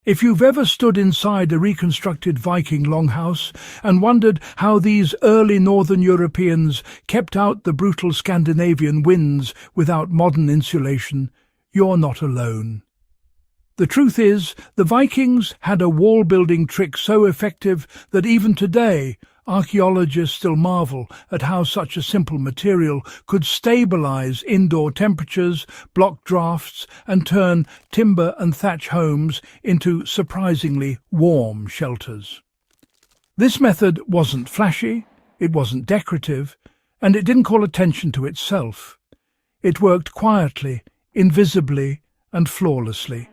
If you've ever stood inside a reconstructed Viking longhouse and wondered how these early northern Europeans kept out the brutal Scandinavian winds without modern insulation, you're not alone. The truth is, the Vikings had a wall-building trick so effective that even today, archaeologists still marvel at how such a simple material could stabilize indoor temperatures, block drafts, and turn timber and thatch homes into surprisingly warm shelters. This method wasn't flashy, it wasn't decorative, and it didn't call attention to itself. It worked quietly, invisibly, and flawlessly.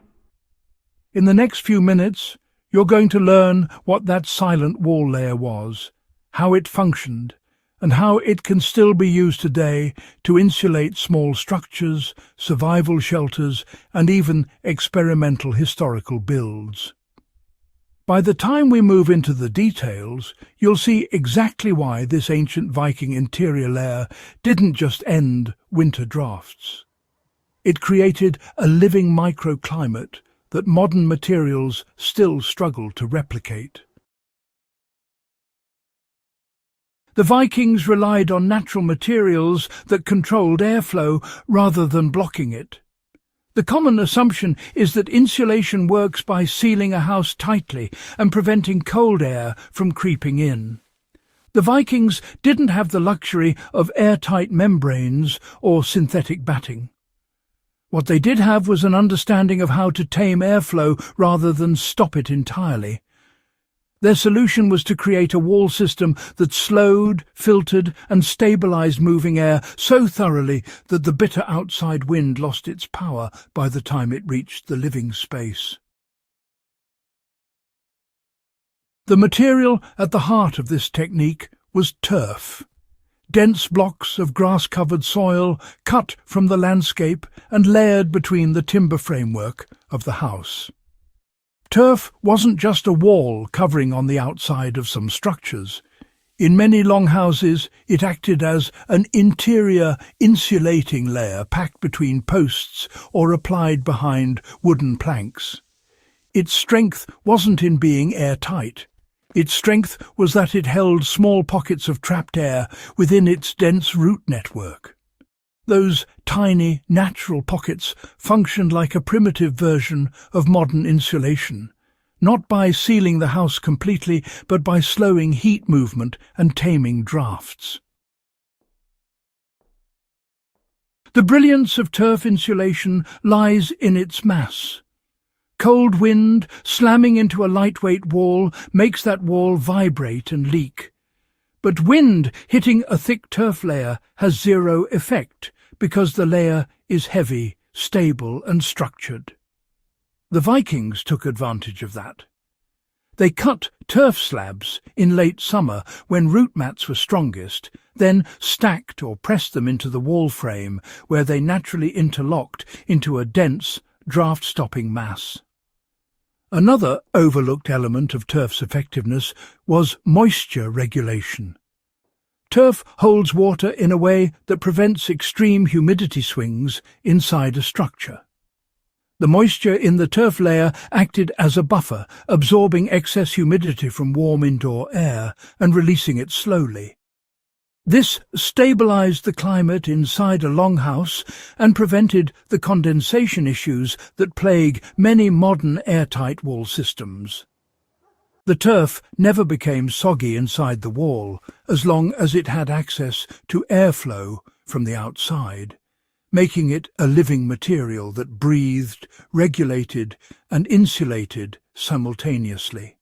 In the next few minutes, you're going to learn what that silent wall layer was, how it functioned, and how it can still be used today to insulate small structures, survival shelters, and even experimental historical builds. By the time we move into the details, you'll see exactly why this ancient Viking interior layer didn't just end winter drafts. It created a living microclimate that modern materials still struggle to replicate. The Vikings relied on natural materials that controlled airflow rather than blocking it. The common assumption is that insulation works by sealing a house tightly and preventing cold air from creeping in. The Vikings didn't have the luxury of airtight membranes or synthetic batting. What they did have was an understanding of how to tame airflow rather than stop it entirely. Their solution was to create a wall system that slowed, filtered, and stabilized moving air so thoroughly that the bitter outside wind lost its power by the time it reached the living space. The material at the heart of this technique was turf. Dense blocks of grass-covered soil cut from the landscape and layered between the timber framework of the house. Turf wasn't just a wall covering on the outside of some structures. In many longhouses, it acted as an interior insulating layer packed between posts or applied behind wooden planks. Its strength wasn't in being airtight. Its strength was that it held small pockets of trapped air within its dense root network. Those tiny, natural pockets functioned like a primitive version of modern insulation, not by sealing the house completely, but by slowing heat movement and taming drafts. The brilliance of turf insulation lies in its mass. Cold wind slamming into a lightweight wall makes that wall vibrate and leak. But wind hitting a thick turf layer has zero effect because the layer is heavy, stable and structured. The Vikings took advantage of that. They cut turf slabs in late summer when root mats were strongest, then stacked or pressed them into the wall frame where they naturally interlocked into a dense, draft-stopping mass. Another overlooked element of turf's effectiveness was moisture regulation. Turf holds water in a way that prevents extreme humidity swings inside a structure. The moisture in the turf layer acted as a buffer, absorbing excess humidity from warm indoor air and releasing it slowly. This stabilized the climate inside a longhouse and prevented the condensation issues that plague many modern airtight wall systems. The turf never became soggy inside the wall as long as it had access to airflow from the outside, making it a living material that breathed, regulated, and insulated simultaneously.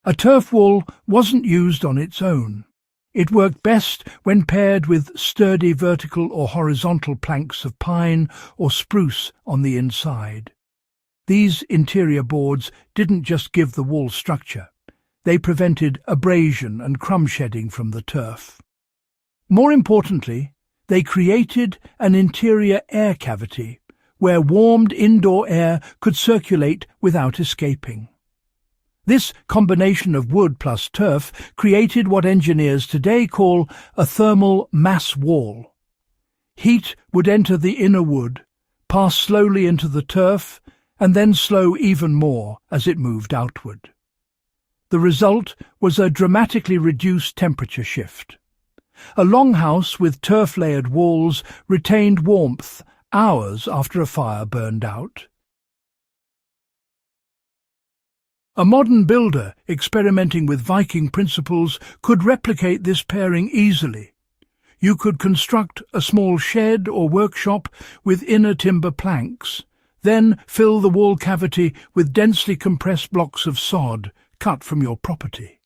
A turf wall wasn't used on its own. It worked best when paired with sturdy vertical or horizontal planks of pine or spruce on the inside. These interior boards didn't just give the wall structure. They prevented abrasion and crumb shedding from the turf. More importantly, they created an interior air cavity where warmed indoor air could circulate without escaping. This combination of wood plus turf created what engineers today call a thermal mass wall. Heat would enter the inner wood, pass slowly into the turf, and then slow even more as it moved outward. The result was a dramatically reduced temperature shift. A longhouse with turf-layered walls retained warmth hours after a fire burned out. A modern builder experimenting with Viking principles could replicate this pairing easily. You could construct a small shed or workshop with inner timber planks, then fill the wall cavity with densely compressed blocks of sod cut from your property.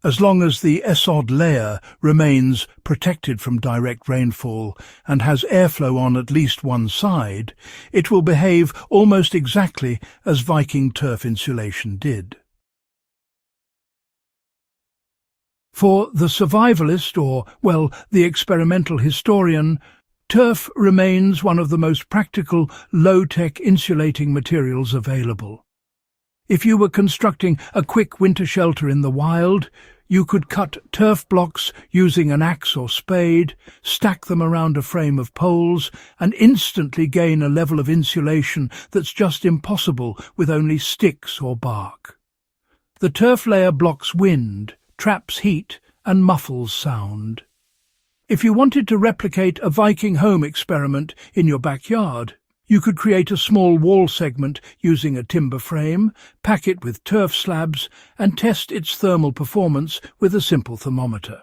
As long as the sod layer remains protected from direct rainfall and has airflow on at least one side, it will behave almost exactly as Viking turf insulation did. For the survivalist or, well, the experimental historian, turf remains one of the most practical, low-tech insulating materials available. If you were constructing a quick winter shelter in the wild, you could cut turf blocks using an axe or spade, stack them around a frame of poles, and instantly gain a level of insulation that's just impossible with only sticks or bark. The turf layer blocks wind, traps heat, and muffles sound. If you wanted to replicate a Viking home experiment in your backyard, you could create a small wall segment using a timber frame, pack it with turf slabs, and test its thermal performance with a simple thermometer.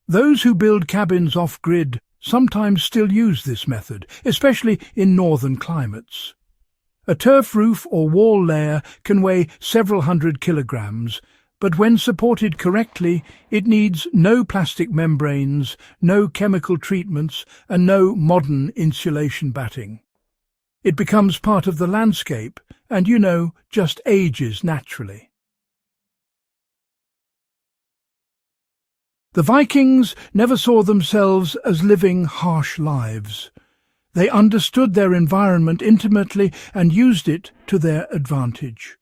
Those who build cabins off-grid sometimes still use this method, especially in northern climates. A turf roof or wall layer can weigh several hundred kilograms, but when supported correctly, it needs no plastic membranes, no chemical treatments, and no modern insulation batting. It becomes part of the landscape and, just ages naturally. The Vikings never saw themselves as living harsh lives. They understood their environment intimately and used it to their advantage.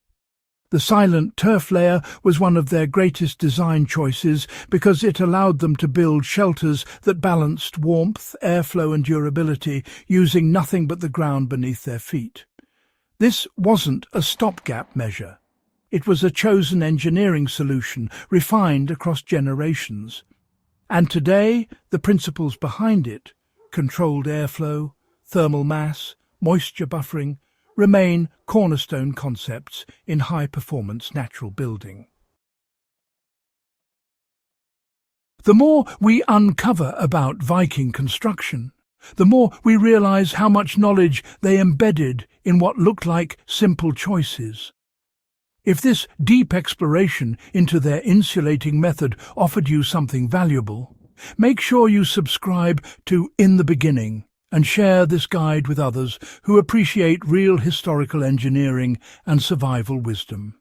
The silent turf layer was one of their greatest design choices because it allowed them to build shelters that balanced warmth, airflow and durability, using nothing but the ground beneath their feet. This wasn't a stopgap measure. It was a chosen engineering solution, refined across generations. And today, the principles behind it, controlled airflow, thermal mass, moisture buffering, remain cornerstone concepts in high-performance natural building. The more we uncover about Viking construction, the more we realize how much knowledge they embedded in what looked like simple choices. If this deep exploration into their insulating method offered you something valuable, make sure you subscribe to In the Beginning and share this guide with others who appreciate real historical engineering and survival wisdom.